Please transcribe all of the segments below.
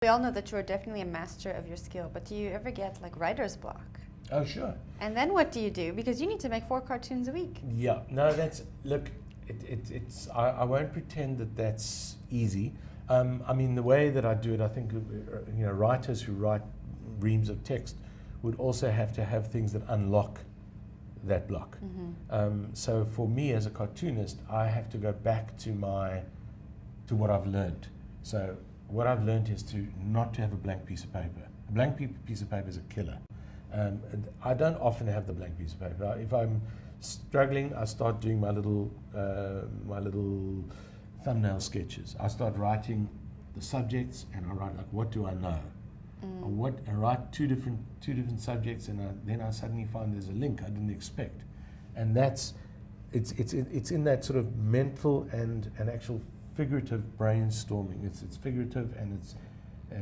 We all know that you're definitely a master of your skill, but do you ever get like writer's block? Oh, sure. And then what do you do? Because you need to make 4 cartoons a week. Yeah, no, look, I won't pretend that that's easy. I mean, the way that I do it, I think, writers who write reams of text would also have to have things that unlock that block. So for me as a cartoonist, I have to go back to what I've learned. So what I've learned is not to have a blank piece of paper. A blank piece of paper is a killer. I don't often have the blank piece of paper. If I'm struggling, I start doing my little thumbnail sketches. I start writing the subjects, and I write like, what do I know? I write two different subjects, and then I suddenly find there's a link I didn't expect, and it's in that sort of mental and actual figurative brainstorming. It's figurative and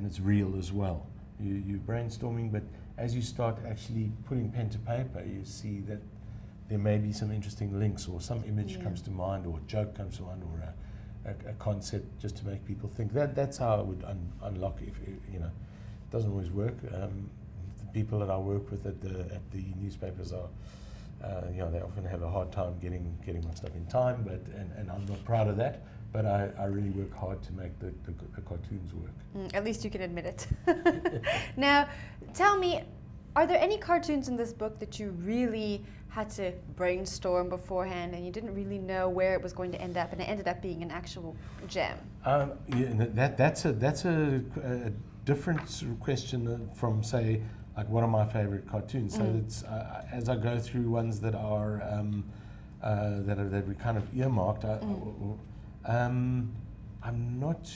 it's real as well. You're brainstorming, but as you start actually putting pen to paper, you see that there may be some interesting links, or some image comes to mind, or a joke comes to mind, or a concept, just to make people think. That's how I would unlock it. It doesn't always work. The people that I work with at the newspapers are, they often have a hard time getting my stuff in time, and I'm not proud of that. But I really work hard to make the cartoons work. At least you can admit it. Now, tell me, are there any cartoons in this book that you really had to brainstorm beforehand and you didn't really know where it was going to end up, and it ended up being an actual gem? That's a different sort of question from, say, like what are my favorite cartoons. So it's as I go through ones that are that we kind of earmarked. I'm not.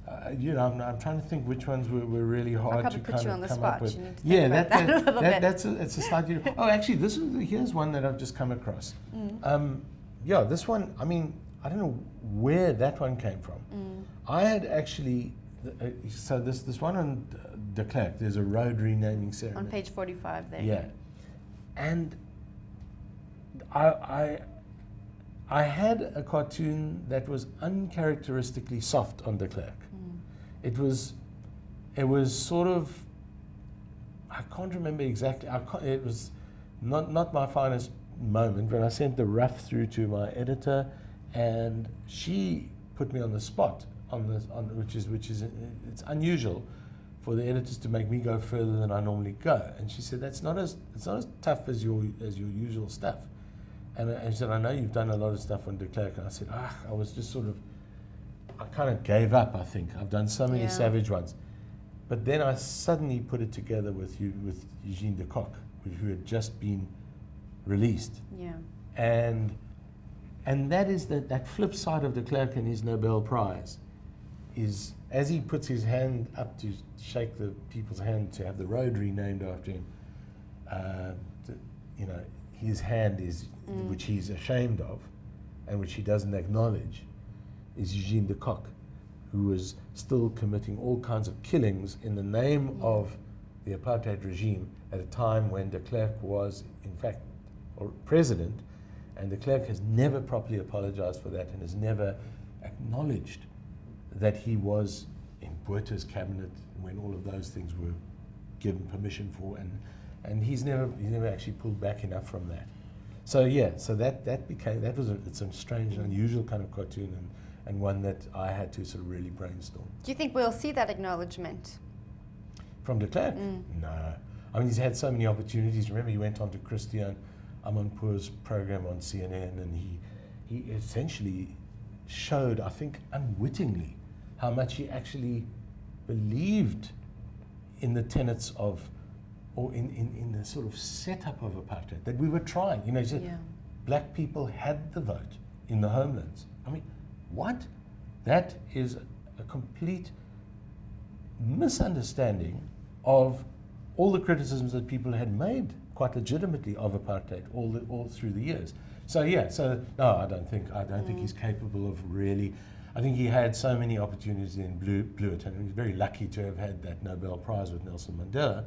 I'm trying to think which ones were really hard to kind of come up with. Yeah, that's a slightly. Oh, actually, here's one that I've just come across. This one. I mean, I don't know where that one came from. I had actually. So this one on de Klerk, there's a road renaming ceremony. On page 45 there. Yeah, and I had a cartoon that was uncharacteristically soft on de Klerk. It was sort of, I can't remember exactly. It was not my finest moment, but I sent the rough through to my editor, and she put me on the spot which is it's unusual for the editors to make me go further than I normally go. And she said, it's not as tough as your usual stuff. And she said, I know you've done a lot of stuff on de Klerk. And I said, I kind of gave up, I think. I've done so many savage ones. But then I suddenly put it together with Eugene de Kock, who had just been released. Yeah. And that is that flip side of de Klerk and his Nobel Prize is, as he puts his hand up to shake the people's hand to have the road renamed after him, his hand is, which he's ashamed of, and which he doesn't acknowledge, is Eugene de Kock, who was still committing all kinds of killings in the name of the apartheid regime at a time when de Klerk was, in fact, president, and de Klerk has never properly apologized for that and has never acknowledged that he was in Botha's cabinet when all of those things were given permission for, and he's never actually pulled back enough from that. So it's a strange and unusual kind of cartoon, and one that I had to sort of really brainstorm. Do you think we'll see that acknowledgement from de Klerk? No. I mean, he's had so many opportunities. Remember, he went on to Christian Amanpour's program on CNN, and he essentially showed, I think unwittingly, how much he actually believed in the tenets of, or in the sort of setup of apartheid, that we were trying. He said black people had the vote in the homelands. I mean, what? That is a complete misunderstanding of all the criticisms that people had made quite legitimately of apartheid all through the years. So no, I don't think he's capable of really. I think he had so many opportunities and blew it, and he's very lucky to have had that Nobel Prize with Nelson Mandela.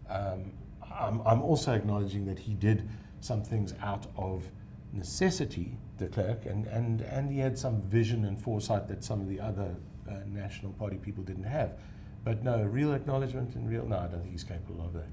I'm also acknowledging that he did some things out of necessity, de Klerk, and he had some vision and foresight that some of the other National Party people didn't have. But no, real acknowledgement and real, no, I don't think he's capable of that.